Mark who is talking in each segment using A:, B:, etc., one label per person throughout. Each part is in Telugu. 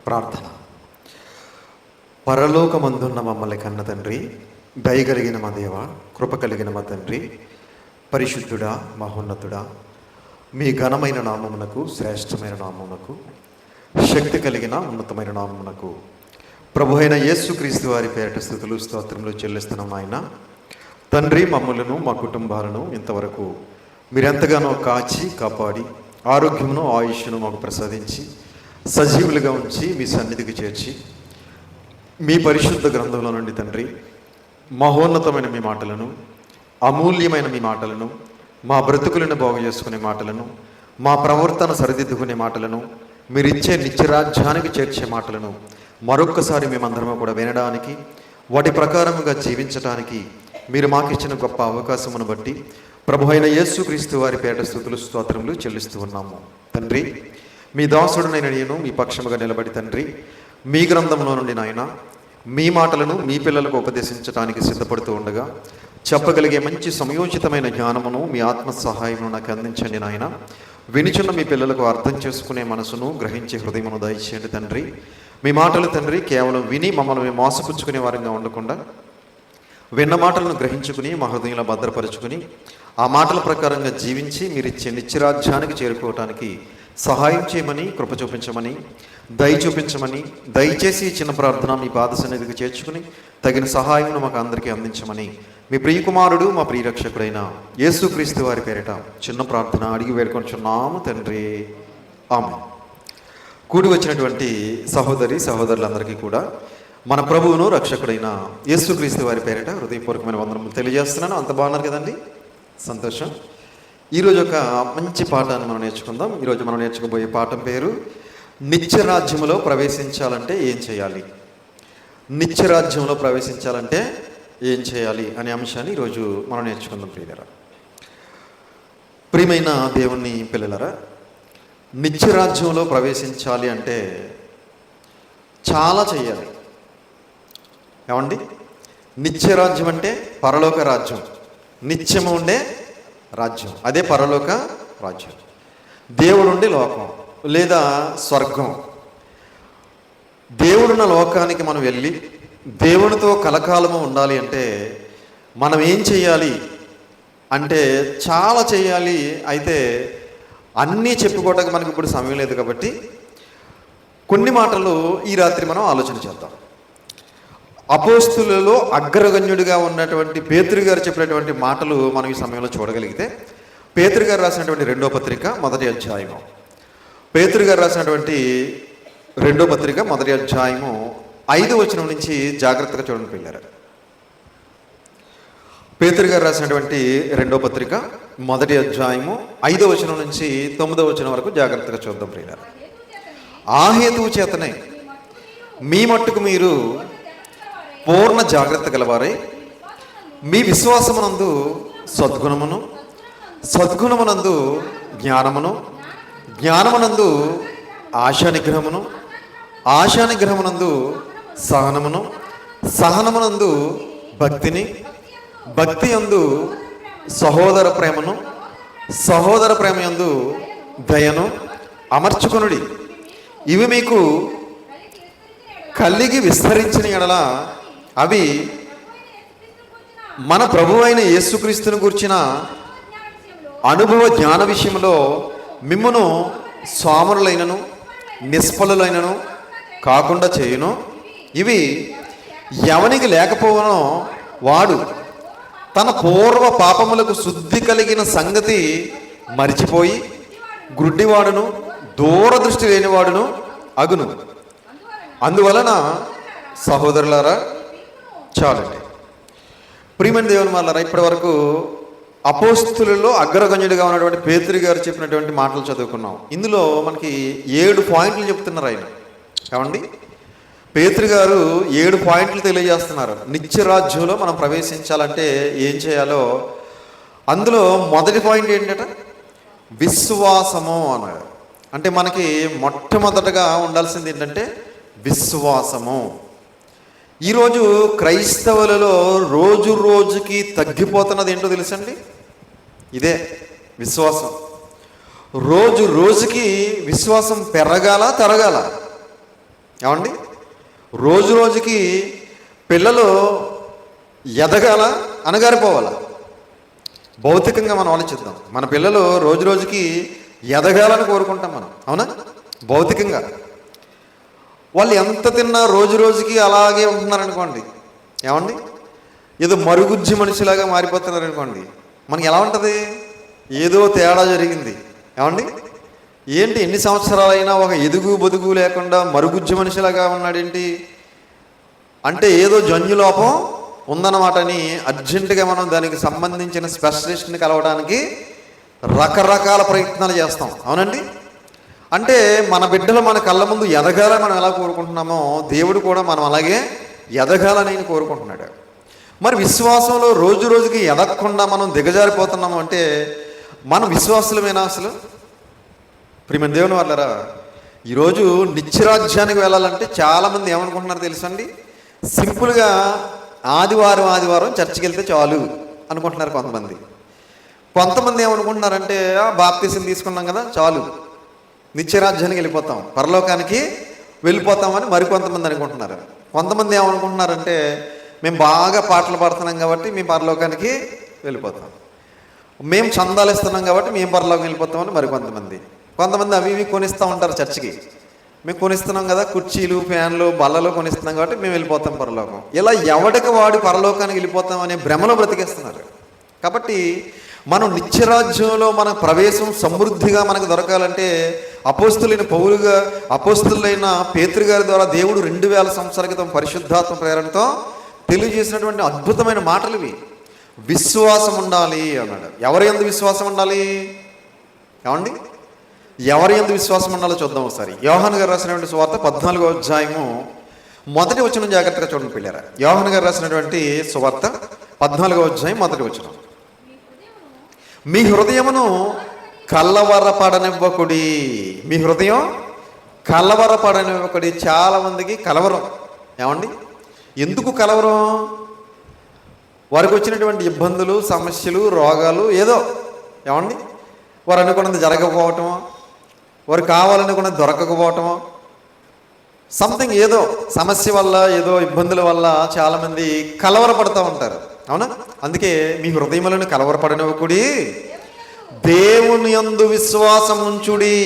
A: ప్రార్థన. పరలోకమందున్న మమ్మల్ని కన్న తండ్రి, దయగలిగిన మా దేవ, కృప కలిగిన మా తండ్రి, పరిశుద్ధుడా, మహోన్నతుడా, మీ ఘనమైన నామమునకు, శ్రేష్టమైన నామమునకు, శక్తి కలిగిన ఉన్నతమైన నామమునకు ప్రభు అయిన యేసుక్రీస్తు వారి పేరిట స్తుతులు స్తోత్రములు చెల్లిస్తున్నాం. ఆయన తండ్రి, మమ్మలను మా కుటుంబాలను ఇంతవరకు మీరెంతగానో కాచి కాపాడి ఆరోగ్యమును ఆయుష్ను మాకు ప్రసాదించి సజీవులుగా ఉంచి మీ సన్నిధికి చేర్చి మీ పరిశుద్ధ గ్రంథంలో నుండి తండ్రి మహోన్నతమైన మీ మాటలను, అమూల్యమైన మీ మాటలను, మా బ్రతుకులను బాగు చేసుకునే మాటలను, మా ప్రవర్తన సరిదిద్దుకునే మాటలను, మీరిచ్చే నిత్యరాజ్యానికి చేర్చే మాటలను మరొక్కసారి మేమందరము కూడా వినడానికి, వాటి ప్రకారముగా జీవించడానికి మీరు మాకు ఇచ్చిన గొప్ప అవకాశమును బట్టి ప్రభు అయిన యేసుక్రీస్తు వారి పేరిట స్తుతులు స్తోత్రములు చెల్లిస్తూ ఉన్నాము. తండ్రి, మీ దాసుడునైన నేను మీ పక్షముగా నిలబడి తండ్రి మీ గ్రంథంలో నుండి నాయన మీ మాటలను మీ పిల్లలకు ఉపదేశించడానికి సిద్ధపడుతూ ఉండగా చెప్పగలిగే మంచి సమయోచితమైన జ్ఞానమును మీ ఆత్మ సహాయమును నాకు అందించండి నాయన. వినిచున్న మీ పిల్లలకు అర్థం చేసుకునే మనసును, గ్రహించే హృదయమును దయచేయండి తండ్రి. మీ మాటలు తండ్రి కేవలం విని మమ్మల్ని మోసపుచ్చుకునే వారంగా ఉండకుండా విన్న మాటలను గ్రహించుకుని మా హృదయంలో భద్రపరుచుకుని ఆ మాటల ప్రకారంగా జీవించి మీరు ఇచ్చే నిత్యరాజ్యానికి చేరుకోవటానికి సహాయం చేయమని, కృప చూపించమని, దయ చూపించమని, దయచేసి చిన్న ప్రార్థన మీ పాద సన్నిధికి చేర్చుకుని తగిన సహాయం మాకు అందరికీ అందించమని మీ ప్రియకుమారుడు మా ప్రియరక్షకుడైన యేసుక్రీస్తు వారి పేరిట చిన్న ప్రార్థన అడిగి వేడుకొంటున్నాము తండ్రి, ఆమేన్. కూడి వచ్చినటువంటి సహోదరి సహోదరులందరికీ కూడా మన ప్రభువును రక్షకుడైన యేసుక్రీస్తు వారి పేరిట హృదయపూర్వకమైన వందనములు తెలియజేస్తున్నాను. అంత బాగున్నారు కదండి? సంతోషం. ఈరోజు ఒక మంచి పాఠాన్ని మనం నేర్చుకుందాం. ఈరోజు మనం నేర్చుకోబోయే పాఠం పేరు నిత్యరాజ్యంలో ప్రవేశించాలంటే ఏం చేయాలి. నిత్యరాజ్యంలో ప్రవేశించాలంటే ఏం చేయాలి అనే అంశాన్ని ఈరోజు మనం నేర్చుకుందాం. ప్రియమైన దేవుని పిల్లలరా, నిత్యరాజ్యంలో ప్రవేశించాలి అంటే చాలా చేయాలి. ఏమండి? నిత్యరాజ్యం అంటే పరలోక రాజ్యం, నిత్యము ఉండే రాజ్యం, అదే పరలోక రాజ్యం. దేవుడు ఉండే లోకం లేదా స్వర్గం. దేవుడున్న లోకానికి మనం వెళ్ళి దేవునితో కలకాలము ఉండాలి అంటే మనం ఏం చేయాలి అంటే చాలా చేయాలి. అయితే అన్నీ చెప్పుకోవడానికి మనకి ఇప్పుడు సమయం లేదు కాబట్టి కొన్ని మాటలు ఈ రాత్రి మనం ఆలోచన చేద్దాం. అపోస్తులలో అగ్రగణ్యుడిగా ఉన్నటువంటి పేతురు గారు చెప్పినటువంటి మాటలు మనం ఈ సమయంలో చూడగలిగితే, పేతురు గారు రాసినటువంటి 2వ పత్రిక 1వ అధ్యాయము, పేతురు గారు రాసినటువంటి 2వ పత్రిక 1వ అధ్యాయము 5వ వచనం నుంచి జాగ్రత్తగా చూడండి పిల్లలు. పేతురు గారు రాసినటువంటి 2వ పత్రిక 1వ అధ్యాయము 5వ వచనం నుంచి 9వ వచనం వరకు జాగ్రత్తగా చూద్దాం పిల్లలు. ఆ హేతువు చేతనే మీ మట్టుకు మీరు పూర్ణ జాగ్రత్త గలవారై మీ విశ్వాసమునందు సద్గుణమును, సద్గుణమునందు జ్ఞానమును, జ్ఞానమునందు ఆశానిగ్రహమును, ఆశానిగ్రహమునందు సహనమును, సహనమునందు భక్తిని, భక్తి యందు సహోదర ప్రేమను, సహోదర ప్రేమ యందు దయను అమర్చుకొనుడి. ఇవి మీకు కలిగి విస్తరించిన ఎడల అవి మన ప్రభువు అయిన యేసుక్రీస్తుని గురించిన అనుభవ జ్ఞాన విషయంలో మిమ్మును స్వాములైనను నిష్ఫలులైనను కాకుండా చేయును. ఇవి ఎవనికి లేకపోవనో వాడు తన పూర్వ పాపములకు శుద్ధి కలిగిన సంగతి మరిచిపోయి గ్రుడ్డివాడును, దూరదృష్టి లేనివాడును అగును. అందువలన సహోదరులారా చాలండి. ప్రియమైన దేవుని వాళ్ళారా, ఇప్పటి వరకు అపోస్తులలో అగ్రగణ్యుడిగా ఉన్నటువంటి పేతురు గారు చెప్పినటువంటి మాటలు చదువుకున్నాం. ఇందులో మనకి 7 పాయింట్లు చెప్తున్నారు ఆయన. ఏమండి? పేతురు గారు 7 పాయింట్లు తెలియజేస్తున్నారు. నిత్యరాజ్యంలో మనం ప్రవేశించాలంటే ఏం చేయాలో. అందులో మొదటి పాయింట్ ఏంటంటే విశ్వాసము అన్నాడు. అంటే మనకి మొట్టమొదటగా ఉండాల్సింది ఏంటంటే విశ్వాసము. ఈరోజు క్రైస్తవులలో రోజు రోజుకి తగ్గిపోతున్నది ఏంటో తెలుసండి? ఇదే విశ్వాసం. రోజు రోజుకి విశ్వాసం పెరగాల తరగాల? ఏమండి? రోజు రోజుకి పిల్లలు ఎదగాల, అనగారిపోవాలా? భౌతికంగా మనం ఆలోచిద్దాం. మన పిల్లలు రోజు రోజుకి ఎదగాలని కోరుకుంటాం మనం, అవునా? భౌతికంగా వాళ్ళు ఎంత తిన్నా రోజు రోజుకి అలాగే ఉంటున్నారనుకోండి, ఏమండి? ఏదో మరుగుజ్జి మనిషిలాగా మారిపోతున్నారనుకోండి, మనకి ఎలా ఉంటుంది? ఏదో తేడా జరిగింది, ఏమండి? ఏంటి ఎన్ని సంవత్సరాలైనా ఒక ఎదుగు బొదుగు లేకుండా మరుగుజ్జి మనిషిలాగా ఉన్నాడేంటి అంటే ఏదో జన్యులోపం ఉందన్నమాట అని అర్జెంటుగా మనం దానికి సంబంధించిన స్పెషలిస్ట్ని కలవడానికి రకరకాల ప్రయత్నాలు చేస్తాం, అవునండి? అంటే మన బిడ్డలు మన కళ్ళ ముందు ఎదగాలని మనం ఎలా కోరుకుంటున్నామో దేవుడు కూడా మనం అలాగే ఎదగాలని ఆయన కోరుకుంటున్నాడు. మరి విశ్వాసంలో రోజు రోజుకి ఎదగకుండా మనం దిగజారిపోతున్నాము అంటే మనం విశ్వాసులమేనా అసలు? ప్రియమైన దేవుని వాళ్ళరా, ఈరోజు నిత్యరాజ్యానికి వెళ్ళాలంటే చాలామంది ఏమనుకుంటున్నారు తెలుసండి? సింపుల్గా ఆదివారం చర్చికి వెళ్తే చాలు అనుకుంటున్నారు కొంతమంది. కొంతమంది ఏమనుకుంటున్నారంటే బాప్తీసం తీసుకున్నాం కదా చాలు, నిత్యరాజ్యానికి వెళ్ళిపోతాం, పరలోకానికి వెళ్ళిపోతామని మరికొంతమంది అనుకుంటున్నారు. కొంతమంది ఏమనుకుంటున్నారంటే మేము బాగా పాటలు పాడుతున్నాం కాబట్టి మేము పరలోకానికి వెళ్ళిపోతాం, మేము చందాలు ఇస్తున్నాం కాబట్టి మేము పరలోకం వెళ్ళిపోతామని మరికొంతమంది. కొంతమంది అవి ఇవి కొనిస్తూ ఉంటారు చర్చికి, మేము కొనిస్తున్నాం కదా, కుర్చీలు ఫ్యాన్లు బల్లలు కొనిస్తున్నాం కాబట్టి మేము వెళ్ళిపోతాం పరలోకం. ఇలా ఎవడికి వాడు పరలోకానికి వెళ్ళిపోతాం అనే భ్రమలో బ్రతికేస్తున్నారు. కాబట్టి మనం నిత్యరాజ్యంలో మన ప్రవేశం సమృద్ధిగా మనకు దొరకాలంటే అపోస్తులైన పేతురు గారి ద్వారా దేవుడు 2000 సంవత్సరాల క్రితం పరిశుద్ధాత్మ ప్రేరణతో తెలియజేసినటువంటి అద్భుతమైన మాటలు ఇవి. విశ్వాసం ఉండాలి అన్నాడు. ఎవరి యందు విశ్వాసం ఉండాలి? ఏమండి? ఎవరి యందు విశ్వాసం ఉండాలో చూద్దాం ఒకసారి. యోహాను గారు రాసినటువంటి సువార్త 14వ అధ్యాయము 1వ వచనం జాగ్రత్తగా చూడండి పిల్లరా. యోహాను గారు రాసినటువంటి సువార్త 14వ అధ్యాయం 1వ వచనం. మీ హృదయమును కలవరపడనివ్వకుడి. మీ హృదయం కలవరపడనివ్వకుడి. చాలా మందికి కలవరం. ఏమండి? ఎందుకు కలవరం? వారికి వచ్చినటువంటి ఇబ్బందులు, సమస్యలు, రోగాలు ఏదో, ఏమండి, వారు అనుకున్నది జరగకపోవటమో, వారు కావాలనుకున్నది దొరకకపోవటమో, సంథింగ్ ఏదో సమస్య వల్ల, ఏదో ఇబ్బందుల వల్ల చాలామంది కలవరపడుతూ ఉంటారు, అవునా? అందుకే మీ హృదయములను కలవరపడనివ్వకుడి, దేవుని యందు విశ్వాసం ఉంచుడి.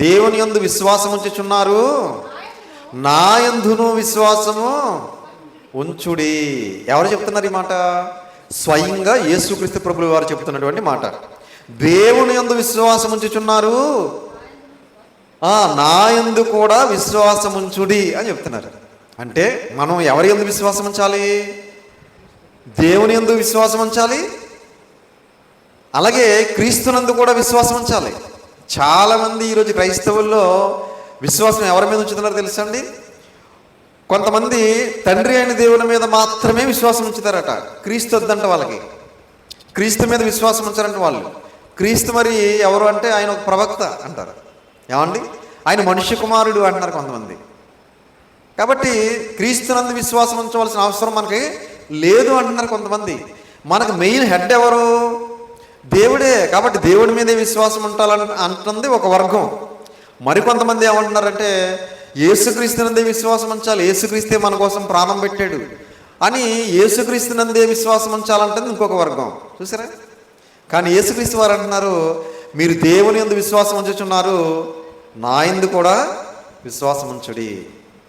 A: దేవుని యందు విశ్వాసం ఉంచుచున్నారు, నా యందును విశ్వాసము ఉంచుడి. ఎవరు చెప్తున్నారు ఈ మాట? స్వయంగా యేసుక్రీస్తు ప్రభువు వారు చెప్తున్నటువంటి మాట. దేవుని యందు విశ్వాసం ఉంచుచున్నారు, నా యందు కూడా విశ్వాసం ఉంచుడి అని చెప్తున్నారు. అంటే మనం ఎవరి యందు విశ్వాసం ఉంచాలి? దేవుని యందు విశ్వాసం ఉంచాలి, అలాగే క్రీస్తునందు కూడా విశ్వాసం ఉంచాలి. చాలామంది ఈరోజు క్రైస్తవుల్లో విశ్వాసం ఎవరి మీద ఉంచుతున్నారో తెలుసా అండి? కొంతమంది తండ్రి అయిన దేవుని మీద మాత్రమే విశ్వాసం ఉంచుతారట. క్రీస్తు వద్దంట వాళ్ళకి. క్రీస్తు మీద విశ్వాసం ఉంచారంట వాళ్ళు. క్రీస్తు మరి ఎవరు అంటే ఆయన ఒక ప్రవక్త అంటారు, ఏమండి? ఆయన మనుష్య కుమారుడు అంటున్నారు కొంతమంది. కాబట్టి క్రీస్తునందు విశ్వాసం ఉంచవలసిన అవసరం మనకి లేదు అంటున్నారు కొంతమంది. మనకు మెయిన్ హెడ్ ఎవరు? దేవుడే. కాబట్టి దేవుడి మీదే విశ్వాసం ఉండాలని అంటుంది ఒక వర్గం. మరికొంతమంది ఏమంటున్నారంటే యేసుక్రీస్తునందే విశ్వాసం ఉంచాలి, యేసుక్రీస్తే మన కోసం ప్రాణం పెట్టాడు అని యేసుక్రీస్తునందే విశ్వాసం ఉంచాలంటుంది ఇంకొక వర్గం. చూసారా? కానీ యేసుక్రీస్తు వారు అంటున్నారు, మీరు దేవుని యందు విశ్వాసం ఉంచుచున్నారు, నా యందు కూడా విశ్వాసం ఉంచుడి.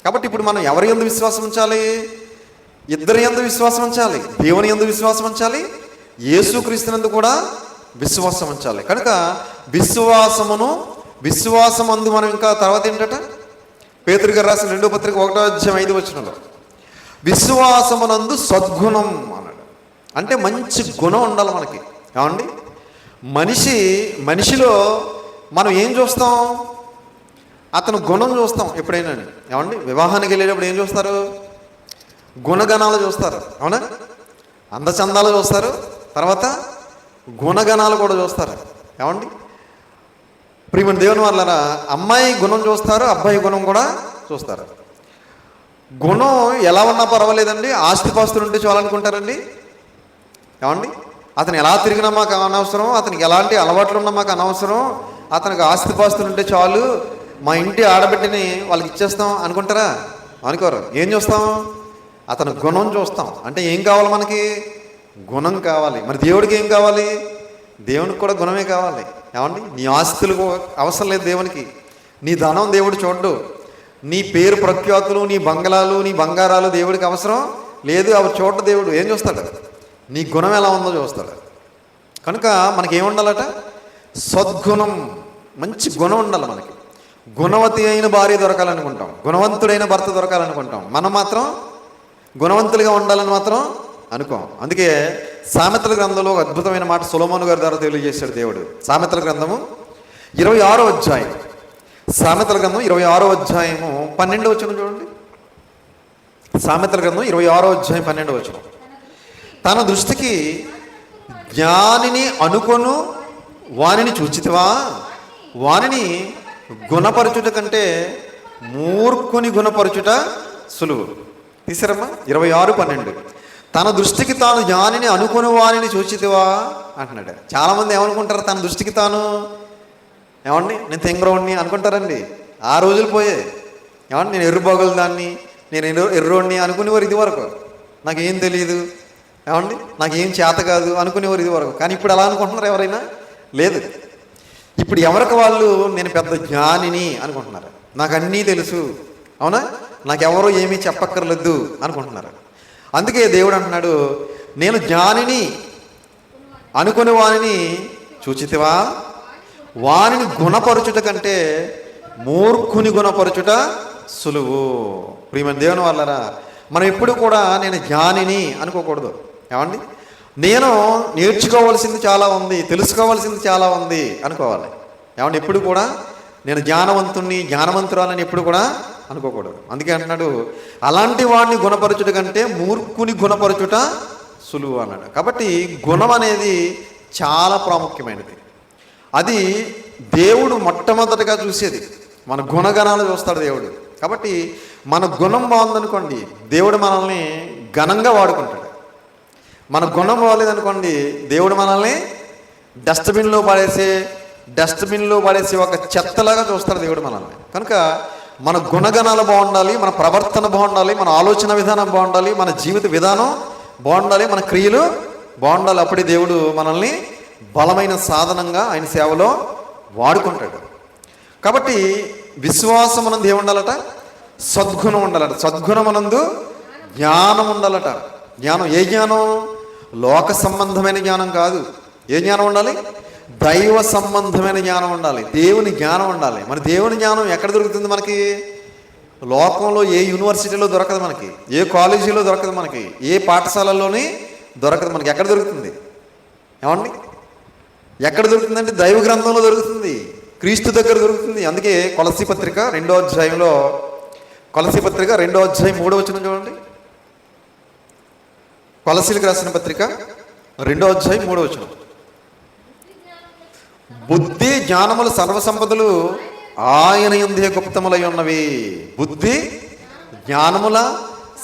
A: కాబట్టి ఇప్పుడు మనం ఎవరి యందు విశ్వాసం ఉంచాలి? ఇద్దరి యందు విశ్వాసం ఉంచాలి. దేవుని యందు విశ్వాసం ఉంచాలి, యేసుక్రీస్తునందు కూడా విశ్వాసం ఉంచాలి. కనుక విశ్వాసమందు మనం ఇంకా తర్వాత ఏంటట? పేతురు గారు రాసిన 2వ పత్రిక 1వ అధ్యాయం 5వ వచనంలో విశ్వాసమునందు సద్గుణం అన్నాడు. అంటే మంచి గుణం ఉండాలి మనకి, ఏమండి? మనిషిలో మనం ఏం చూస్తాం? అతను గుణం చూస్తాం ఎప్పుడైనా, ఏమండి? వివాహానికి వెళ్ళేటప్పుడు ఏం చూస్తారు? గుణగణాలు చూస్తారు, అవునా? అందచందాలు చూస్తారు, తర్వాత గుణగణాలు కూడా చూస్తారు, ఏమండి? ప్రియమైన దేవుని వాళ్ళరా, అమ్మాయి గుణం చూస్తారు, అబ్బాయి గుణం కూడా చూస్తారు. గుణం ఎలా ఉన్నా పర్వాలేదండి, ఆస్తిపాస్తులు ఉంటే చాలనుకుంటారండి, ఏమండి? అతను ఎలా తిరిగినా మాకు అనవసరం, అతనికి ఎలాంటి అలవాట్లు ఉన్నా మాకు అనవసరం, అతనికి ఆస్తిపాస్తులు ఉంటే చాలు మా ఇంటి ఆడబిడ్డని వాళ్ళకి ఇచ్చేస్తాం అనుకుంటారా? అనుకోరు. ఏం చూస్తాం? అతను గుణం చూస్తాం. అంటే ఏం కావాలి మనకి? గుణం కావాలి. మరి దేవుడికి ఏం కావాలి? దేవునికి కూడా గుణమే కావాలి. ఏమండి? నీ ఆస్తులు అవసరం లేదు దేవునికి. నీ ధనం దేవుడు చూడ్డు. నీ పేరు ప్రఖ్యాతులు, నీ బంగళాలు, నీ బంగారాలు దేవుడికి అవసరం లేదు. అవి చూడ్డ దేవుడు ఏం చూస్తాడు? నీ గుణం ఎలా ఉందో చూస్తాడు. కనుక మనకి ఏముండాలట? సద్గుణం, మంచి గుణం ఉండాలి మనకి. గుణవతి అయిన భార్య దొరకాలనుకుంటాం, గుణవంతుడైన భర్త దొరకాలనుకుంటాం. మనం మాత్రం గుణవంతులుగా ఉండాలని మాత్రం అనుకోం. అందుకే సామెతల గ్రంథంలో ఒక అద్భుతమైన మాట సొలొమోను గారి ద్వారా తెలియజేశాడు దేవుడు. సామెతల గ్రంథము 26వ అధ్యాయం, సామెతల గ్రంథం 26వ అధ్యాయము 12వ వచనం చూడండి. సామెతల గ్రంథం 26వ అధ్యాయం 12వ వచనం. తన దృష్టికి జ్ఞానిని అనుకొను వానిని చూచితివా, వానిని గుణపరచుట కంటే మూర్ఖుని గుణపరచుట సులువు. తీసారమ్మా? 26:12. తన దృష్టికి తాను జ్ఞానిని అనుకుని వానిని చూచితివా అంటున్నాడు. చాలామంది ఏమనుకుంటారు? తన దృష్టికి తాను ఏమండి నేను తెంగరోడిని అనుకుంటారండి. ఆ రోజులు పోయాయి. ఏమండి నేను ఎర్రబోగలు దాన్ని, నేను ఎర్రోడిని అనుకునేవారు ఇది వరకు. నాకేం తెలియదు, ఏమండి నాకేం చేత కాదు అనుకునేవారు ఇది వరకు. కానీ ఇప్పుడు అలా అనుకుంటున్నారు ఎవరైనా? లేదు. ఇప్పుడు ఎవరికి వాళ్ళు నేను పెద్ద జ్ఞానిని అనుకుంటున్నారు. నాకు అన్నీ తెలుసు, అవునా, నాకెవరో ఏమీ చెప్పక్కర్లేదు అనుకుంటున్నారు. అందుకే దేవుడు అంటున్నాడు, నేను జ్ఞానిని అనుకుని వానిని చూచితివా, వానిని గుణపరచుట కంటే మూర్ఖుని గుణపరచుట సులువు. ప్రియమైన దేవుని వాళ్ళరా, మనం ఎప్పుడు కూడా నేను జ్ఞానిని అనుకోకూడదు. ఏమండి? నేను నేర్చుకోవాల్సింది చాలా ఉంది, తెలుసుకోవాల్సింది చాలా ఉంది అనుకోవాలి. ఏమండి? ఎప్పుడు కూడా నేను జ్ఞానవంతుణ్ణి, జ్ఞానవంతురాలని ఎప్పుడు కూడా అనుకోకూడదు. అందుకే అంటున్నాడు, అలాంటి వాడిని గుణపరచుట కంటే మూర్ఖుని గుణపరచుట సులువు అన్నాడు. కాబట్టి గుణం అనేది చాలా ప్రాముఖ్యమైనది. అది దేవుడు మొట్టమొదటిగా చూసేది. మన గుణగణాలు చూస్తాడు దేవుడు. కాబట్టి మన గుణం బాగుందనుకోండి, దేవుడు మనల్ని ఘనంగా వాడుకుంటాడు. మన గుణం బాగలేదనుకోండి, దేవుడు మనల్ని డస్ట్బిన్లో పడేసి ఒక చెత్తలాగా చూస్తాడు దేవుడు మనల్ని. కనుక మన గుణగణాలు బాగుండాలి, మన ప్రవర్తన బాగుండాలి, మన ఆలోచన విధానం బాగుండాలి, మన జీవిత విధానం బాగుండాలి, మన క్రియలు బాగుండాలి. అప్పుడే దేవుడు మనల్ని బలమైన సాధనంగా ఆయన సేవలో వాడుకుంటాడు. కాబట్టి విశ్వాసమనందు ఏముండాలట? సద్గుణం ఉండాలట. సద్గుణమనందు జ్ఞానం ఉండాలట. జ్ఞానం ఏ జ్ఞానం? లోక సంబంధమైన జ్ఞానం కాదు. ఏ జ్ఞానం ఉండాలి? దైవ సంబంధమైన జ్ఞానం ఉండాలి, దేవుని జ్ఞానం ఉండాలి. మన దేవుని జ్ఞానం ఎక్కడ దొరుకుతుంది మనకి? లోకంలో ఏ యూనివర్సిటీలో దొరకదు మనకి, ఏ కాలేజీలో దొరకదు మనకి, ఏ పాఠశాలలోని దొరకదు మనకి. ఎక్కడ దొరుకుతుంది? ఏమండి? ఎక్కడ దొరుకుతుందంటే దైవ గ్రంథంలో దొరుకుతుంది, క్రీస్తు దగ్గర దొరుకుతుంది. అందుకే కొలసీ పత్రిక 2వ అధ్యాయంలో, కొలసీ పత్రిక 2వ అధ్యాయం 3వ వచనం చూడండి. కొలసీలకు రాసిన పత్రిక 2వ అధ్యాయం 3వ వచనం. బుద్ధి జ్ఞానముల సర్వసంపదలు ఆయన యందే గుప్తములై ఉన్నవి. బుద్ధి జ్ఞానముల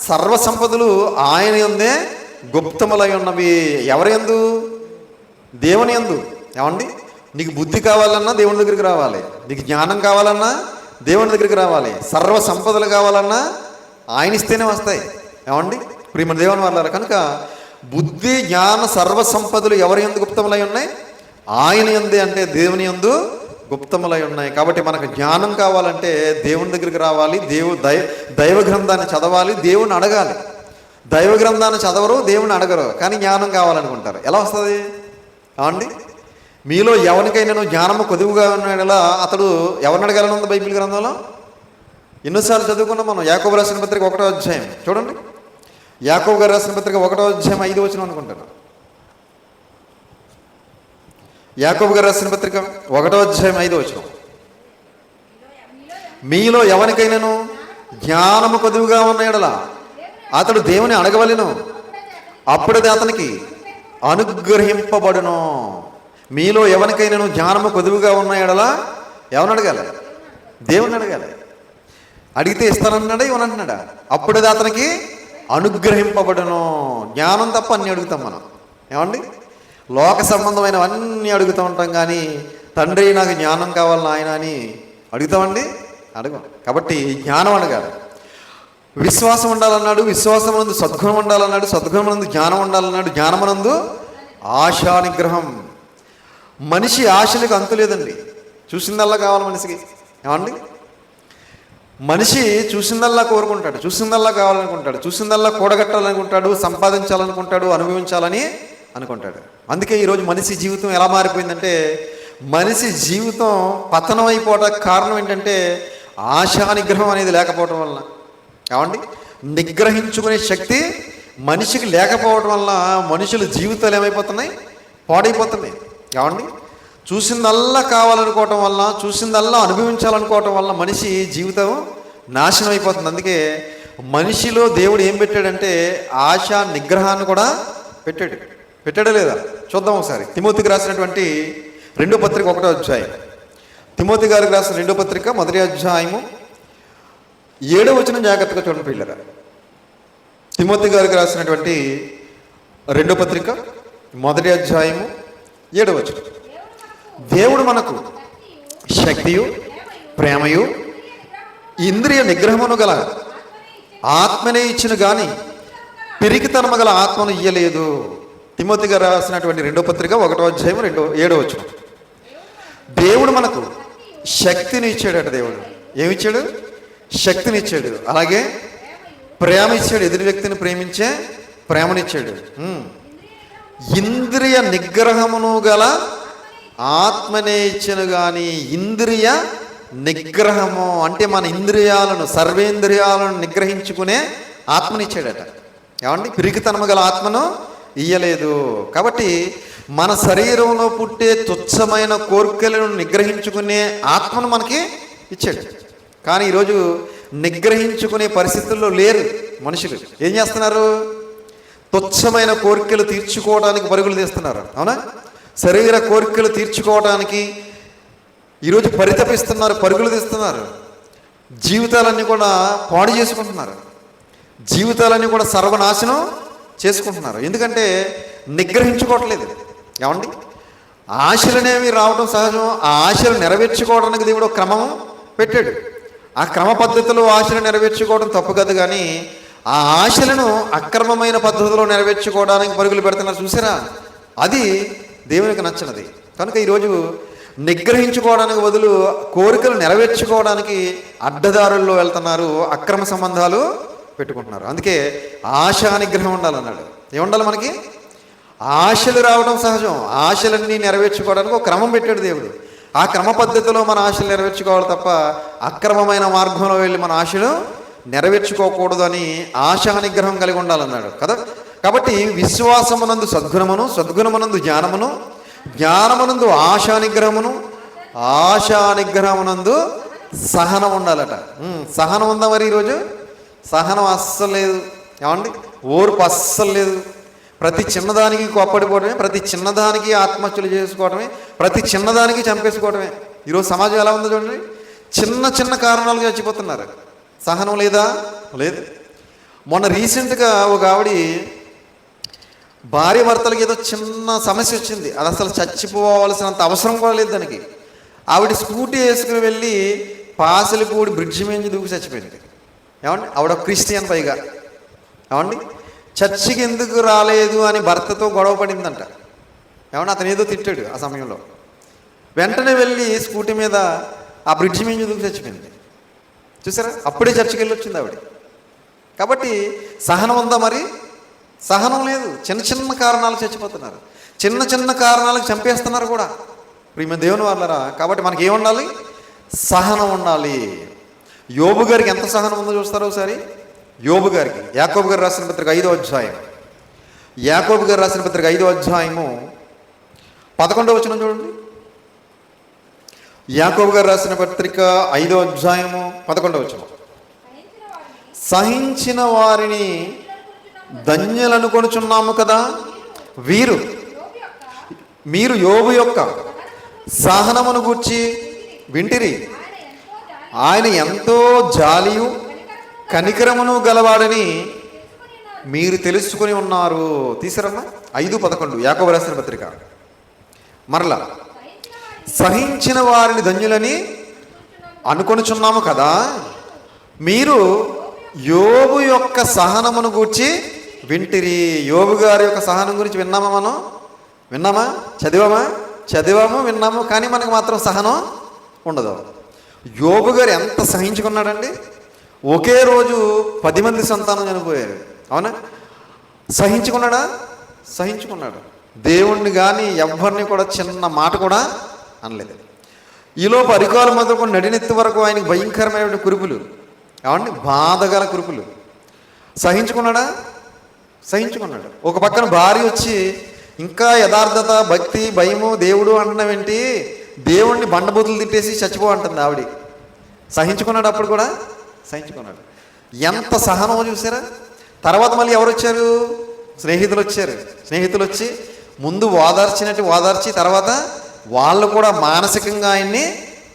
A: సర్వసంపదలు ఆయన యందే గుప్తములై ఉన్నవి. ఎవరి యందు? దేవుని యందు. ఏమండి? నీకు బుద్ధి కావాలన్నా దేవుని దగ్గరికి రావాలి, నీకు జ్ఞానం కావాలన్నా దేవుని దగ్గరికి రావాలి, సర్వ సంపదలు కావాలన్నా ఆయన ఇస్తేనే వస్తాయి. ఏమండి? ప్రియమైన దేవుని వాళ్ళారా, కనుక బుద్ధి జ్ఞాన సర్వ సంపదలు ఎవరి యందు గుప్తములై ఉన్నాయి? ఆయన యందే, అంటే దేవుని యందు గుప్తములై ఉన్నాయి. కాబట్టి మనకు జ్ఞానం కావాలంటే దేవుని దగ్గరికి రావాలి, దైవ గ్రంథాన్ని చదవాలి, దేవుని అడగాలి. దైవ గ్రంథాన్ని చదవరు, దేవుని అడగరు, కానీ జ్ఞానం కావాలనుకుంటారు. ఎలా వస్తుంది? ఏమండి? మీలో ఎవరికైనా జ్ఞానము కొద్దిగా ఉన్నాడలా అతడు ఎవరిని అడగాలని బైబిల్ గ్రంథంలో ఎన్నోసార్లు చదువుకున్నాం మనం. యాకోబు రాసిన పత్రిక 1వ అధ్యాయం చూడండి. యాకోబు గారు రాసిన పత్రిక 1వ అధ్యాయం 5వ వచనం అనుకుంటాను. యాకోబు గారు రాసిన పత్రిక 1వ అధ్యాయం 5వ వచనం. మీలో ఎవరికైనాను జ్ఞానము కొద్దిగా ఉన్నాడలా అతడు దేవుని అడగవలెను, అప్పుడది అతనికి అనుగ్రహింపబడును. మీలో ఎవరికైనా జ్ఞానము కొదువుగా ఉన్నాయడలా ఎవరిని అడగాలి? దేవుని అడగాలి. అడిగితే ఇస్తానన్నాడా, ఇవ్వనంటున్నాడా? అప్పుడు అది అతనికి అనుగ్రహింపబడును. జ్ఞానం తప్ప అన్నీ అడుగుతాం మనం. ఏమండి? లోక సంబంధమైనవన్నీ అడుగుతూ ఉంటాం, కానీ తండ్రి నాకు జ్ఞానం కావాలి నాయన అని అడుగుతామండి? అడగం. కాబట్టి జ్ఞానం అడగాలి. విశ్వాసం ఉండాలన్నాడు, విశ్వాసమునందు సద్గుణం ఉండాలన్నాడు, సద్గుణమునందు జ్ఞానం ఉండాలన్నాడు, జ్ఞానమునందు ఆశా నిగ్రహం. మనిషి ఆశలకు అంతు లేదండి. చూసిందల్లా కావాలి మనిషికి. ఏమండి, మనిషి చూసిందల్లా కోరుకుంటాడు, చూసిందల్లా కావాలనుకుంటాడు, చూసిందల్లా కూడగట్టాలనుకుంటాడు, సంపాదించాలనుకుంటాడు, అనుభవించాలని అనుకుంటాడు. అందుకే ఈరోజు మనిషి జీవితం ఎలా మారిపోయిందంటే, మనిషి జీవితం పతనం అయిపోవడానికి కారణం ఏంటంటే ఆశా నిగ్రహం అనేది లేకపోవడం వలన. ఏమండి, నిగ్రహించుకునే శక్తి మనిషికి లేకపోవడం వల్ల మనుషుల జీవితాలు ఏమైపోతున్నాయి, పాడైపోతున్నాయి. ఏమండి, చూసిందల్లా కావాలనుకోవటం వల్ల, చూసిందల్లా అనుభవించాలనుకోవటం వల్ల మనిషి జీవితం నాశనం అయిపోతుంది. అందుకే మనిషిలో దేవుడు ఏం పెట్టాడంటే ఆశా నిగ్రహాన్ని కూడా పెట్టాడా లేదా చూద్దాం ఒకసారి. తిమోతికి రాసినటువంటి 2వ పత్రిక 1వ అధ్యాయం. తిమోతి గారికి రాసిన 2వ పత్రిక 1వ అధ్యాయము 7వ వచనం జాగ్రత్తగా చూడండి పిల్లరా. తిమోతి గారికి రాసినటువంటి 2వ పత్రిక 1వ అధ్యాయము 7వ వచనం. దేవుడు మనకు శక్తియు ప్రేమయు ఇంద్రియ నిగ్రహమును గల ఆత్మనే ఇచ్చిన గాని పిరికితనము గల ఆత్మను ఇయ్యలేదు. తిమోతి గారు రాసినటువంటి 2వ పత్రిక 1వ అధ్యాయం 7వ వచనం. దేవుడు మనకు శక్తిని ఇచ్చాడట. దేవుడు ఏమిచ్చాడు? శక్తిని ఇచ్చాడు. అలాగే ప్రేమ ఇచ్చాడు. ఎదుటి వ్యక్తిని ప్రేమించే ప్రేమనిచ్చాడు. ఇంద్రియ నిగ్రహమును గల ఆత్మనే ఇచ్చిన కానీ ఇంద్రియ నిగ్రహము అంటే మన ఇంద్రియాలను, సర్వేంద్రియాలను నిగ్రహించుకునే ఆత్మనిచ్చాడట. ఏమండి, పిరికితనము గల ఆత్మను ఇయ్యలేదు. కాబట్టి మన శరీరంలో పుట్టే తుచ్చమైన కోరికలను నిగ్రహించుకునే ఆత్మను మనకి ఇచ్చాడు. కానీ ఈరోజు నిగ్రహించుకునే పరిస్థితుల్లో లేరు మనుషులు. ఏం చేస్తున్నారు? తుచ్చమైన కోరికలు తీర్చుకోవడానికి పరుగులు తీస్తున్నారు. అవునా? శరీర కోరికలు తీర్చుకోవడానికి ఈరోజు పరితపిస్తున్నారు, పరుగులు తీస్తున్నారు. జీవితాలన్నీ కూడా పాడు చేసుకుంటున్నారు, జీవితాలన్నీ కూడా సర్వనాశనం చేసుకుంటున్నారు. ఎందుకంటే నిగ్రహించుకోవట్లేదు. ఏమండి, ఆశలనేవి రావడం సహజం. ఆ ఆశలు నెరవేర్చుకోవడానికి దేవుడు క్రమం పెట్టాడు. ఆ క్రమ పద్ధతిలో ఆశలు నెరవేర్చుకోవడం తప్పు కాదు. కానీ ఆ ఆశలను అక్రమమైన పద్ధతిలో నెరవేర్చుకోవడానికి పరుగులు పెడుతున్నారు. చూసారా? అది దేవునికి నచ్చినది. కనుక ఈరోజు నిగ్రహించుకోవడానికి బదులు కోరికలు నెరవేర్చుకోవడానికి అడ్డదారుల్లో వెళ్తున్నారు, అక్రమ సంబంధాలు పెట్టుకుంటున్నారు. అందుకే ఆశా నిగ్రహం ఉండాలన్నాడు. ఏముండాలి మనకి? ఆశలు రావడం సహజం. ఆశలన్నీ నెరవేర్చుకోవడానికి ఒక క్రమం పెట్టాడు దేవుడు. ఆ క్రమ పద్ధతిలో మన ఆశలు నెరవేర్చుకోవాలి తప్ప అక్రమమైన మార్గంలో వెళ్ళి మన ఆశలు నెరవేర్చుకోకూడదు అని ఆశా నిగ్రహం కలిగి ఉండాలన్నాడు కదా. కాబట్టి విశ్వాసమునందు సద్గుణమును, సద్గుణమునందు జ్ఞానమును, జ్ఞానమునందు ఆశా నిగ్రహమును, ఆశా నిగ్రహమునందు సహనం ఉండాలట. సహనం ఉందా మరి? ఈరోజు సహనం అస్సలు లేదు. ఏమండి, ఓర్పు అస్సలు లేదు. ప్రతి చిన్నదానికి కోప్పడిపోవడమే, ప్రతి చిన్నదానికి ఆత్మహత్యలు చేసుకోవడమే, ప్రతి చిన్నదానికి చంపేసుకోవడమే. ఈరోజు సమాజం ఎలా ఉందో చూడండి. చిన్న చిన్న కారణాలుగా చచ్చిపోతున్నారు. సహనం లేదా? లేదు. మొన్న రీసెంట్గా ఒక ఆవిడ భార్య భర్తలకి ఏదో చిన్న సమస్య వచ్చింది. అది అసలు చచ్చిపోవాల్సినంత అవసరం కూడా లేదు దానికి. ఆవిడ స్కూటీ వేసుకుని వెళ్ళి పాసలిపూడి బ్రిడ్జి మీద దూకి చచ్చిపోయింది. ఏమండి, ఆవిడ క్రిస్టియన్ పైగా. ఏమండి, చర్చికి ఎందుకు రాలేదు అని భర్తతో గొడవ పడిందంట. ఏమన్నా అతను ఏదో తిట్టాడు. ఆ సమయంలో వెంటనే వెళ్ళి స్కూటీ మీద ఆ బ్రిడ్జి మీద దూకి చచ్చిపోయింది. చూసారా? అప్పుడే చర్చికి వెళ్ళి వచ్చింది ఆవిడ. కాబట్టి సహనం ఉందా మరి? సహనం లేదు. చిన్న చిన్న కారణాలు చచ్చిపోతున్నారు, చిన్న చిన్న కారణాలకు చంపేస్తున్నారు కూడా ప్రియమైన దేవుని వాళ్ళరా. కాబట్టి మనకి ఏముండాలి? సహనం ఉండాలి. యోబు గారికి ఎంత సహనం ఉందో చూస్తారో ఒకసారి. యోబు గారికి యాకోబు గారు రాసిన పత్రిక 5వ అధ్యాయం, యాకోబు గారు రాసిన పత్రిక 5వ అధ్యాయము 11వ వచనం చూడండి. యాకోబు గారు రాసిన పత్రిక 5వ అధ్యాయము 11వ వచనం. సహించిన వారిని ధన్యులను కొనుచున్నాము కదా, మీరు యోబు యొక్క సహనమును గూర్చి వింటిరి. ఆయన ఎంతో జాలియు కనికరమును గలవాడని మీరు తెలుసుకుని ఉన్నారు. తీసారమ్మా 5:11 యాకోబు రాసిన పత్రిక. మరలా సహించిన వారిని ధన్యులని అనుకొనుచున్నాము కదా, మీరు యోబు యొక్క సహనమును గూర్చి వింటిరి. యోబు గారి యొక్క సహనం గురించి విన్నామా? మనం విన్నామా? చదివాము విన్నాము, కానీ మనకు మాత్రం సహనం ఉండదు. యోబు గారు ఎంత సహించుకున్నాడండి. ఒకే రోజు 10 మంది సంతానం చనిపోయారు. అవునా? సహించుకున్నాడు. దేవుణ్ణి కానీ ఎవరిని కూడా చిన్న మాట కూడా అనలేదు. ఈలోపు అరికాలు మొదలుకొని నడినెత్తి వరకు ఆయనకు భయంకరమైన కురుపులు, ఏమండి, బాధగల కురుపులు. సహించుకున్నాడు. ఒక పక్కన భార్య వచ్చి ఇంకా యథార్థత, భక్తి, భయము, దేవుడు అంటున్నావేంటి, దేవుణ్ణి బండబూతులు తిట్టేసి చచ్చిపో అంటుంది ఆవిడ. సహించుకున్నాడు. అప్పుడు కూడా సహించుకున్నాడు. ఎంత సహనం చూసారా? తర్వాత మళ్ళీ ఎవరు వచ్చారు? స్నేహితులు వచ్చి ముందు ఓదార్చి తర్వాత వాళ్ళు కూడా మానసికంగా ఆయన్ని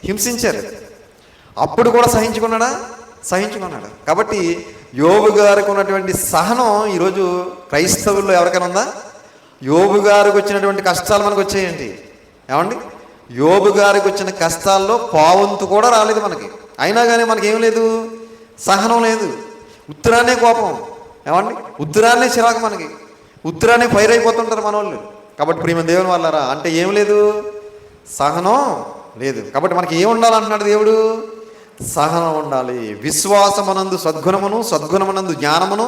A: హింసించారు. అప్పుడు కూడా సహించుకున్నాడు. కాబట్టి యోబు గారికి ఉన్నటువంటి సహనం ఈరోజు క్రైస్తవుల్లో ఎవరికైనా ఉందా? యోబు గారికి వచ్చినటువంటి కష్టాలు మనకు వచ్చాయండి. ఏమండి, యోబు గారికి వచ్చిన కష్టాల్లో పావంతు కూడా రాలేదు మనకి. అయినా కానీ మనకేం లేదు, సహనం లేదు. ఉత్తరాన్నే కోపం, ఏమండి, ఉత్తరాన్నే చిరాకు, మనకి ఉత్తరాన్నే ఫైర్ అయిపోతుంటారు మన వాళ్ళు. కాబట్టి ప్రియమైన దేవుని వాళ్ళారా, అంటే ఏం లేదు, సహనం లేదు. కాబట్టి మనకి ఏం ఉండాలంటున్నాడు దేవుడు? సహనం ఉండాలి. విశ్వాసమునందు సద్గుణమును, సద్గుణమునందు జ్ఞానమును,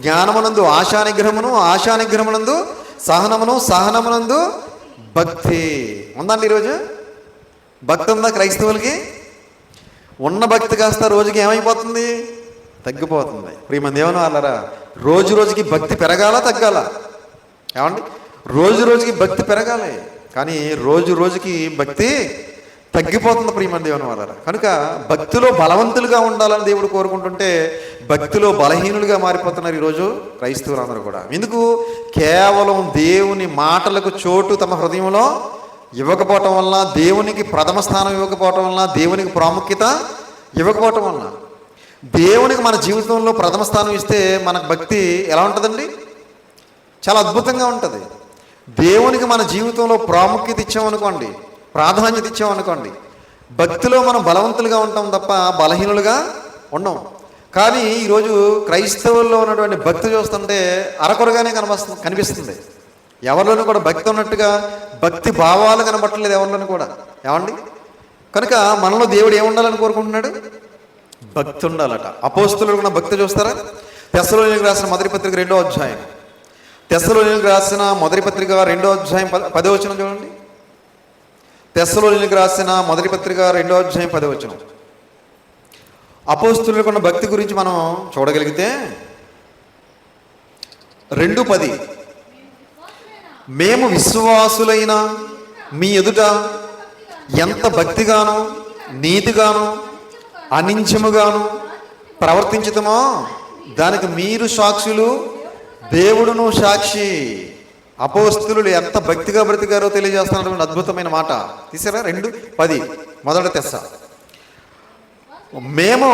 A: జ్ఞానమునందు ఆశానిగ్రహమును, ఆశానిగ్రహమునందు సహనమును, సహనమునందు భక్తి. ఉందండి ఈరోజు భక్తి ఉందా క్రైస్తవులకి? ఉన్న భక్తి కాస్త రోజుకి ఏమైపోతుంది? తగ్గిపోతుంది. ప్రియమైన దేవుని వాళ్ళారా, రోజు రోజుకి భక్తి పెరగాల తగ్గాల? ఏమండి, రోజు రోజుకి భక్తి పెరగాలి, కానీ రోజు రోజుకి భక్తి తగ్గిపోతుంది. ప్రియమైన దేవుని వాళ్ళారా, కనుక భక్తిలో బలవంతులుగా ఉండాలని దేవుడు కోరుకుంటుంటే భక్తిలో బలహీనులుగా మారిపోతున్నారు ఈరోజు క్రైస్తవులందరూ కూడా. ఎందుకు? కేవలం దేవుని మాటలకు చోటు తమ హృదయంలో ఇవ్వకపోవటం వలన, దేవునికి ప్రథమ స్థానం ఇవ్వకపోవటం వలన, దేవునికి ప్రాముఖ్యత ఇవ్వకపోవటం వలన. దేవునికి మన జీవితంలో ప్రథమ స్థానం ఇస్తే మనకు భక్తి ఎలా ఉంటుందండి? చాలా అద్భుతంగా ఉంటుంది. దేవునికి మన జీవితంలో ప్రాముఖ్యత ఇచ్చామనుకోండి, ప్రాధాన్యత ఇచ్చామనుకోండి, భక్తిలో మనం బలవంతులుగా ఉంటాం తప్ప బలహీనులుగా ఉండం. కానీ ఈరోజు క్రైస్తవుల్లో ఉన్నటువంటి భక్తి చూస్తుంటే అరకొరగానే కనిపిస్తుంది. ఎవరిలోనూ కూడా భక్తి ఉన్నట్టుగా భక్తి భావాలు కనబట్టలేదు ఎవరిలోనూ కూడా. ఏమండి, కనుక మనలో దేవుడు ఏముండాలని కోరుకుంటున్నాడు? భక్తి ఉండాలట. అపోస్తులు కూడా భక్తి చూస్తారా? తెస్సలోనికీయులకు రాసిన మొదటి పత్రిక 2వ అధ్యాయం, తెస్సలోనికీయులకు రాసిన మొదటి పత్రిక 2వ అధ్యాయం 10వ వచనం చూడండి. తెస్సలోనికీయులకు రాసిన మొదటి పత్రిక 2వ అధ్యాయం 10వ వచనం. అపోస్తులకు ఉన్న భక్తి గురించి మనం చూడగలిగితే 2:10, మేము విశ్వాసులైన మీ ఎదుట ఎంత భక్తిగాను, నీతిగాను, అనించముగాను ప్రవర్తించుతామో దానికి మీరు సాక్షులు, దేవుడును సాక్షి. అపోస్తులు ఎంత భక్తిగా బ్రతికారో తెలియజేస్తున్నటువంటి అద్భుతమైన మాట తీసారా? 2:10 మొదటి తెస్స. మేము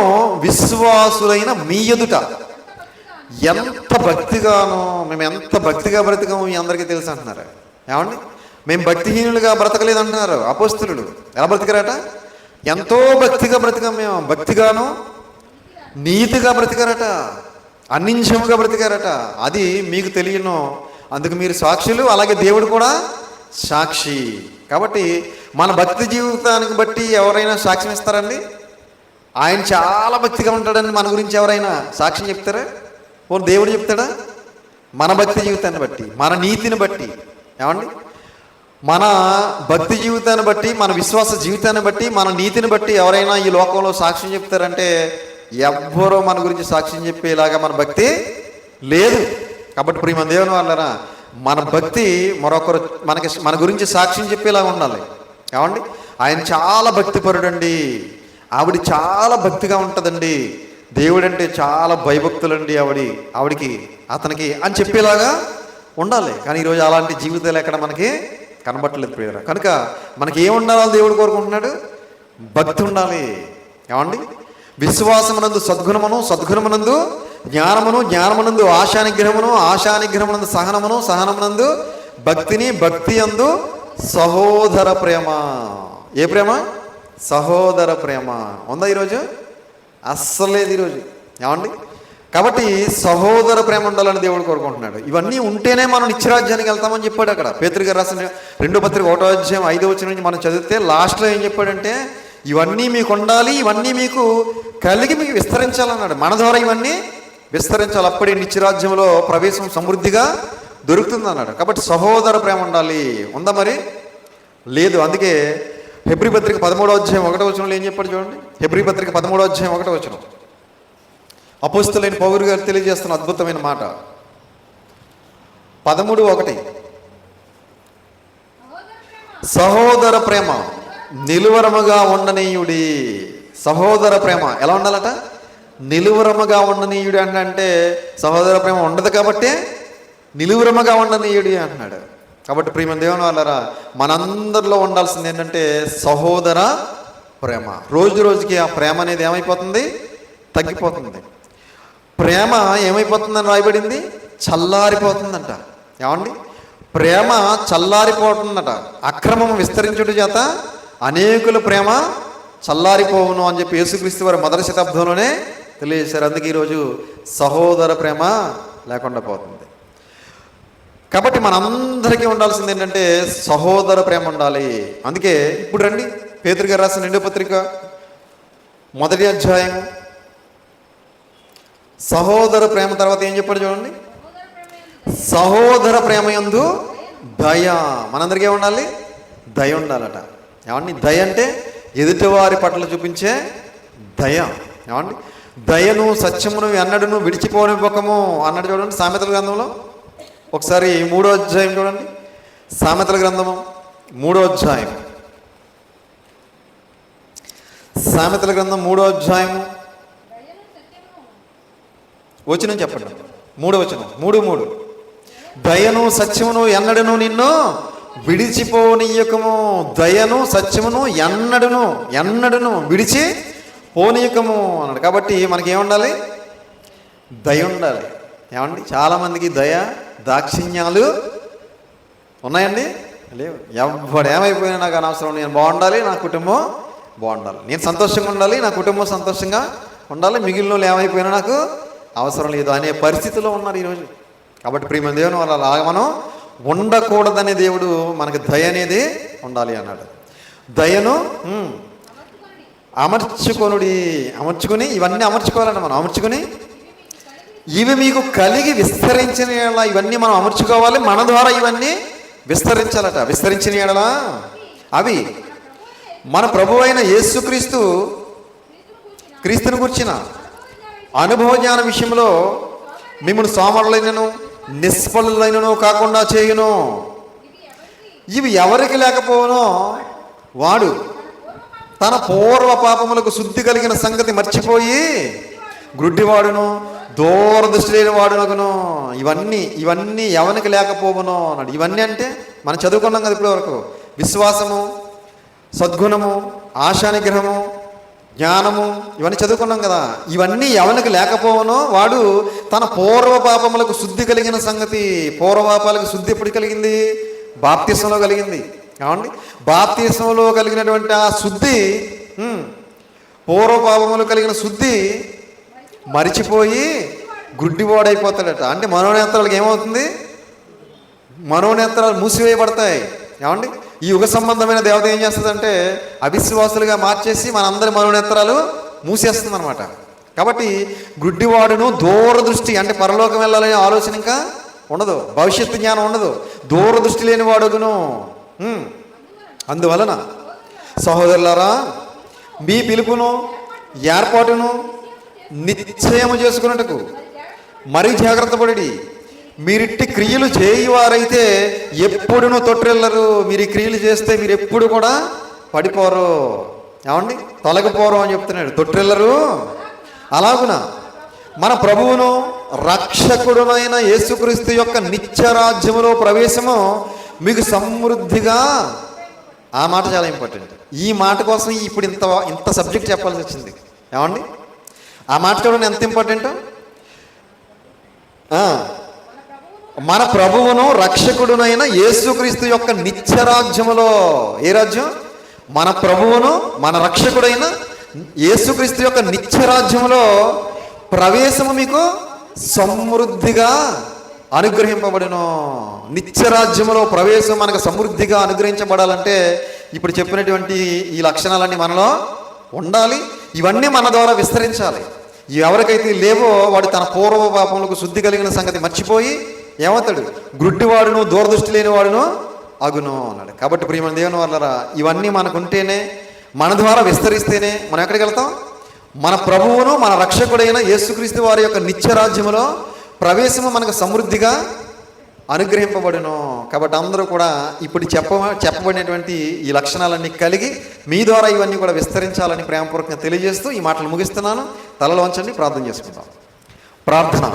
A: విశ్వాసులైన మీ ఎదుట ఎంత భక్తిగానో, మేము ఎంత భక్తిగా బ్రతికామో మీ అందరికీ తెలుసు అంటున్నారు. ఏమండి, మేము భక్తిహీనులుగా బ్రతకలేదు అంటున్నారు అపోస్తులు. ఎలా బ్రతికారట? ఎంతో భక్తిగా బ్రతికాం మేము. భక్తిగాను, నీతిగా బ్రతికారట, అన్నించముగా బ్రతికారట. అది మీకు తెలియను, అందుకు మీరు సాక్షులు, అలాగే దేవుడు కూడా సాక్షి. కాబట్టి మన భక్తి జీవితానికి బట్టి ఎవరైనా సాక్ష్యం ఇస్తారండి? ఆయన చాలా భక్తిగా ఉంటాడని మన గురించి ఎవరైనా సాక్ష్యం చెప్తారా? ఓ దేవుడు చెప్తాడా? మన భక్తి జీవితాన్ని బట్టి, మన నీతిని బట్టి, ఏమండి, మన భక్తి జీవితాన్ని బట్టి, మన విశ్వాస జీవితాన్ని బట్టి, మన నీతిని బట్టి ఎవరైనా ఈ లోకంలో సాక్ష్యం చెప్తారంటే ఎవ్వరూ మన గురించి సాక్ష్యం చెప్పేలాగా మన భక్తి లేదు. కాబట్టి ప్రియమైన దేవుని వాళ్ళరా, మన భక్తి మరొకరు మన గురించి సాక్ష్యం చెప్పేలాగా ఉండాలి. ఏమండి, ఆయన చాలా భక్తిపరుడండి, ఆవిడ చాలా భక్తిగా ఉంటుందండి, దేవుడంటే చాలా భయభక్తులండి ఆవిడికి అతనికి అని చెప్పేలాగా ఉండాలి. కానీ ఈరోజు అలాంటి జీవితాలు ఎక్కడ మనకి కనబట్టలేదు ప్రియరా. కనుక మనకి ఏం ఉండాలో దేవుడు కోరుకుంటున్నాడు? భక్తి ఉండాలి. ఏమండి, విశ్వాసమునందు సద్గుణమును, సద్గుణమునందు జ్ఞానమును, జ్ఞానమునందు ఆశానిగ్రహమును, ఆశానిగ్రహమునందు సహనమును, సహనమునందు భక్తిని, భక్తి యందు సహోదర ప్రేమ. ఏ ప్రేమ? సహోదర ప్రేమ ఉందా ఈరోజు? అస్సలు లేదు ఈరోజు. ఏమండి? కాబట్టి సహోదర ప్రేమ ఉండాలని దేవుడు కోరుకుంటున్నాడు. ఇవన్నీ ఉంటేనే మనం నిత్యరాజ్యానికి వెళ్తామని చెప్పాడు. అక్కడ పేతురు గారు రాసిన 2వ పత్రిక 1వ అధ్యాయం 5వ వచనం నుంచి మనం చదివితే లాస్ట్లో ఏం చెప్పాడంటే, ఇవన్నీ మీకు ఉండాలి, ఇవన్నీ మీకు కలిగి మీకు విస్తరించాలన్నాడు. మన ద్వారా ఇవన్నీ విస్తరించాలి, అప్పుడే నిత్యరాజ్యంలో ప్రవేశం సమృద్ధిగా దొరుకుతుంది అన్నాడు. కాబట్టి సహోదర ప్రేమ ఉండాలి. ఉందా మరి? లేదు. అందుకే హెబ్రీ పత్రిక 13వ అధ్యాయం 1వ వచనంలో ఏం చెప్పాడు చూడండి. హెబ్రీ పత్రిక 13వ అధ్యాయం 1వ వచనం అపోస్తలుడైన పౌలు గారు తెలియజేస్తున్న అద్భుతమైన మాట. 13:1 సహోదర ప్రేమ నిలువరముగా ఉండనీయుడి. సహోదర ప్రేమ ఎలా ఉండాలట? నిలువరముగా ఉండనీయుడి అంటే సహోదర ప్రేమ ఉండదు కాబట్టి నిలువరముగా ఉండనీయుడి అంటున్నాడు. కాబట్టి ప్రియమైన దేవుని వాళ్ళారా, మనందరిలో ఉండాల్సింది ఏంటంటే సహోదర ప్రేమ. రోజు రోజుకి ఆ ప్రేమ అనేది ఏమైపోతుంది? తగ్గిపోతుంది. ప్రేమ ఏమైపోతుందని రాయబడింది? చల్లారిపోతుందంట. ఏమండి? ప్రేమ చల్లారిపోతుందట. అక్రమం విస్తరించుట చేత అనేకుల ప్రేమ చల్లారిపోవును అని చెప్పి యేసుక్రీస్తు వారు 1వ శతాబ్దంలోనే తెలియజేశారు. అందుకే ఈరోజు సహోదర ప్రేమ లేకుండా పోతుంది. కాబట్టి మనందరికీ ఉండాల్సింది ఏంటంటే సహోదర ప్రేమ ఉండాలి. అందుకే ఇప్పుడు రండి, పేతురు గారు రాసిన 2వ పత్రిక 1వ అధ్యాయం సహోదర ప్రేమ తర్వాత ఏం చెప్పాడు చూడండి. సహోదర ప్రేమ యందు దయ. మనందరికీ ఉండాలి, దయ ఉండాలట. ఏమండి? దయ అంటే ఎదుటివారి పట్ల చూపించే దయ. ఏమండి? దయను సత్యమును ఎన్నడను విడిచిపోనివ్వకము అన్నాడు చూడండి సామెతల గ్రంథంలో. ఒకసారి 3వ అధ్యాయం చూడండి. సామెతల గ్రంథము 3వ అధ్యాయం. సామెతల గ్రంథం 3వ అధ్యాయం వచనం చెప్పండి. 3వ వచనం 3:3 దయను సత్యమును ఎన్నడను నిన్ను విడిచిపోనీయకము. దయను సత్యమును ఎన్నడను విడిచి పోనీయకము అన్నాడు. కాబట్టి మనకి ఏముండాలి? దయ ఉండాలి. ఏమండి? చాలామందికి దయ దాక్షిణ్యాలు ఉన్నాయండి, లేవు. ఎవడు ఏమైపోయినా నాకు అనవసరం, నేను బాగుండాలి, నా కుటుంబం బాగుండాలి, నేను సంతోషంగా ఉండాలి, నా కుటుంబం సంతోషంగా ఉండాలి, మిగిలిన వాళ్ళు ఏమైపోయినా నాకు అవసరం లేదు అనే పరిస్థితిలో ఉన్నారు ఈరోజు. కాబట్టి ప్రియమైన దేవుని వల్ల అలాగ మనం ఉండకూడదనే దేవుడు మనకి దయ అనేది ఉండాలి అన్నాడు. దయను అమర్చుకుని ఇవన్నీ అమర్చుకోవాలండి. మనం అమర్చుకుని ఇవి మీకు కలిగి విస్తరించిన ఎడల ఇవన్నీ మనం అమర్చుకోవాలి. మన ద్వారా ఇవన్నీ విస్తరించాలట. విస్తరించిన ఎడల అవి మన ప్రభువు అయిన క్రీస్తుని గురించిన అనుభవ జ్ఞాన విషయంలో మిమ్మల్ని సోమరులైనను నిష్ఫలులైనను కాకుండా చేయును. ఇవి ఎవరికి లేకపోవనో వాడు తన పూర్వ పాపములకు శుద్ధి కలిగిన సంగతి మర్చిపోయి గ్రుడ్డివాడును దూరదృష్టి లేని వాడునకును. ఇవన్నీ ఎవరికి లేకపోవనో అన్నాడు. ఇవన్నీ అంటే మనం చదువుకున్నాం కదా ఇప్పటి వరకు. విశ్వాసము, సద్గుణము, ఆశానిగ్రహము, జ్ఞానము, ఇవన్నీ చదువుకున్నాం కదా. ఇవన్నీ ఎవరికి లేకపోవనో వాడు తన పూర్వ పాపములకు శుద్ధి కలిగిన సంగతి. పూర్వపాపాలకు శుద్ధి ఎప్పుడు కలిగింది? బాప్తిస్మంలో కలిగింది. ఏమండి? బాప్తిస్మంలో కలిగినటువంటి ఆ శుద్ధి, పూర్వపాపములు కలిగిన శుద్ధి మరిచిపోయి గుడ్డివాడైపోతాడట. అంటే మనోనేత్రాలకు ఏమవుతుంది? మనోనేత్రాలు మూసివేయబడతాయి. ఏమండి? ఈ యుగ సంబంధమైన దేవత ఏం చేస్తుందంటే అవిశ్వాసులుగా మార్చేసి మనందరి మనోనేత్రాలు మూసేస్తుంది అనమాట. కాబట్టి గుడ్డివాడును దూరదృష్టి అంటే పరలోకం వెళ్ళాలనే ఆలోచన ఇంకా ఉండదు, భవిష్యత్తు జ్ఞానం ఉండదు, దూరదృష్టి లేని వాడుగును. అందువలన సహోదరులారా, మీ పిలుపును ఏర్పాటును నిశ్చయము చేసుకున్నట్టుకు మరీ జాగ్రత్త పడి మీరిట్టి క్రియలు చేయువారైతే ఎప్పుడునూ తొట్టిల్లరు. మీరు ఈ క్రియలు చేస్తే మీరు ఎప్పుడు కూడా పడిపోరు. ఏమండి? తొలగిపోరు అని చెప్తున్నాడు. తొట్టిల్లరు. అలాగున మన ప్రభువును రక్షకుడునైన యేసుక్రీస్తు యొక్క నిత్యరాజ్యములో ప్రవేశము మీకు సమృద్ధిగా. ఆ మాట చాలా ఇంపార్టెంట్. ఈ మాట కోసం ఇప్పుడు ఇంత సబ్జెక్ట్ చెప్పాల్సి వచ్చింది. ఏమండి? ఆ మాట చూడండి ఎంత ఇంపార్టెంట్. మన ప్రభువును రక్షకుడునైన యేసుక్రీస్తు యొక్క నిత్యరాజ్యములో. ఏ రాజ్యం? మన ప్రభువును మన రక్షకుడైన యేసుక్రీస్తు యొక్క నిత్యరాజ్యంలో ప్రవేశము మీకు సమృద్ధిగా అనుగ్రహింపబడును. నిత్యరాజ్యంలో ప్రవేశం మనకు సమృద్ధిగా అనుగ్రహించబడాలంటే ఇప్పుడు చెప్పినటువంటి ఈ లక్షణాలన్నీ మనలో ఉండాలి. ఇవన్నీ మన ద్వారా విస్తరించాలి. ఎవరికైతే లేవో వాడు తన పూర్వ పాపములకు శుద్ధి కలిగిన సంగతి మర్చిపోయి ఏమవుతాడు? గ్రుడ్డివాడును దూరదృష్టి లేని వాడును అగును అన్నాడు. కాబట్టి ప్రియమైన దేవుని వాళ్ళరా, ఇవన్నీ మనకు ఉంటేనే, మన ద్వారా విస్తరిస్తేనే మనం ఎక్కడికి వెళ్తాం? మన ప్రభువును మన రక్షకుడైన యేసుక్రీస్తు వారి యొక్క నిత్యరాజ్యములో ప్రవేశము మనకు సమృద్ధిగా అనుగ్రహింపబడును. కాబట్టి అందరూ కూడా ఇప్పుడు చెప్పబడినటువంటి ఈ లక్షణాలన్నీ కలిగి మీ ద్వారా ఇవన్నీ కూడా విస్తరించాలని ప్రేమపూర్వకంగా తెలియజేస్తూ ఈ మాటలు ముగిస్తున్నాను. తలలో వంచండి, ప్రార్థన చేసుకుందాం. ప్రార్థన.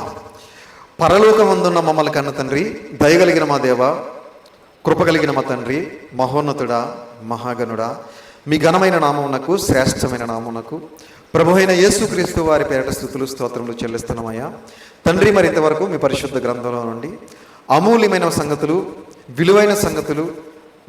A: పరలోకమందున్న మమ్మల్ని కన్న తండ్రి, దయగలిగిన మా దేవ, కృప కలిగిన మా తండ్రి, మహోన్నతుడా, మహాగణుడా, మీ ఘనమైన నామమునకు, శ్రేష్టమైన నామమునకు, ప్రభు అయిన యేసుక్రీస్తు వారి పేరిట స్తుతులు స్తోత్రములు చెల్లిస్తున్నామయ్యా తండ్రి. మరి ఇంతవరకు మీ పరిశుద్ధ గ్రంథంలో నుండి అమూల్యమైన సంగతులు, విలువైన సంగతులు,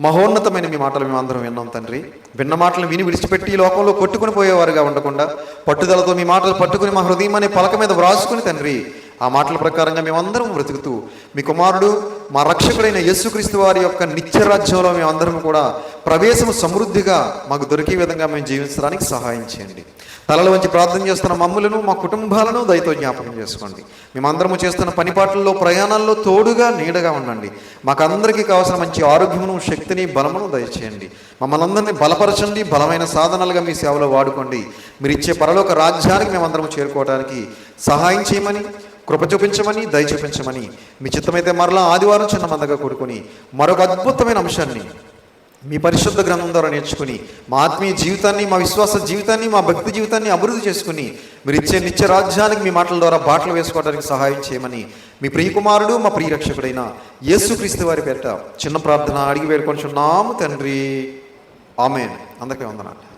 A: మహోన్నతమైన మీ మాటలు మేమందరం విన్నాం తండ్రి. విన్న మాటలు విని విడిచిపెట్టి ఈ లోకంలో కొట్టుకుని పోయేవారుగా ఉండకుండా పట్టుదలతో మీ మాటలు పట్టుకుని మా హృదయం అనే పలక మీద వ్రాసుకుని తండ్రి, ఆ మాటల ప్రకారంగా మేమందరం బ్రతుకుతూ మీ కుమారుడు మా రక్షకుడైన యేసుక్రీస్తు వారి యొక్క నిత్యరాజ్యంలో మేమందరం కూడా ప్రవేశము సమృద్ధిగా మాకు దొరికే విధంగా మేము జీవించడానికి సహాయం చేయండి. తలల వంచి ప్రార్థన చేస్తున్న మమ్ములను, మా కుటుంబాలను దయతో జ్ఞాపకం చేసుకోండి. మేమందరము చేస్తున్న పనిపాట్లలో, ప్రయాణాల్లో తోడుగా నీడగా ఉండండి. మాకందరికీ కావాల్సిన మంచి ఆరోగ్యమును, శక్తిని, బలమును దయచేయండి. మమ్మల్ని అందరినీ బలపరచండి. బలమైన సాధనాలుగా మీ సేవలో వాడుకోండి. మీరు ఇచ్చే పరలోక రాజ్యానికి మేమందరం చేరుకోవడానికి సహాయం చేయమని, కృప చూపించమని, దయ చూపించమని, మీ చిత్తమైతే మరలా ఆదివారం చిన్న మందగా కూడుకొని మరొక అద్భుతమైన అంశాన్ని మీ పరిశుద్ధ గ్రంథం ద్వారా నేర్చుకుని మా ఆత్మీయ జీవితాన్ని, మా విశ్వాస జీవితాన్ని, మా భక్తి జీవితాన్ని అభివృద్ధి చేసుకుని మీరు ఇచ్చే నిత్య రాజ్యానికి మీ మాటల ద్వారా బాటలు వేసుకోవడానికి సహాయం చేయమని మీ ప్రియకుమారుడు, మా ప్రియ రక్షకుడైన యేసుక్రీస్తు వారి పేరిట చిన్న ప్రార్థన అడిగి వేడుకొంటున్నాము తండ్రి. ఆమేన్. అందరికీ వందనాలు.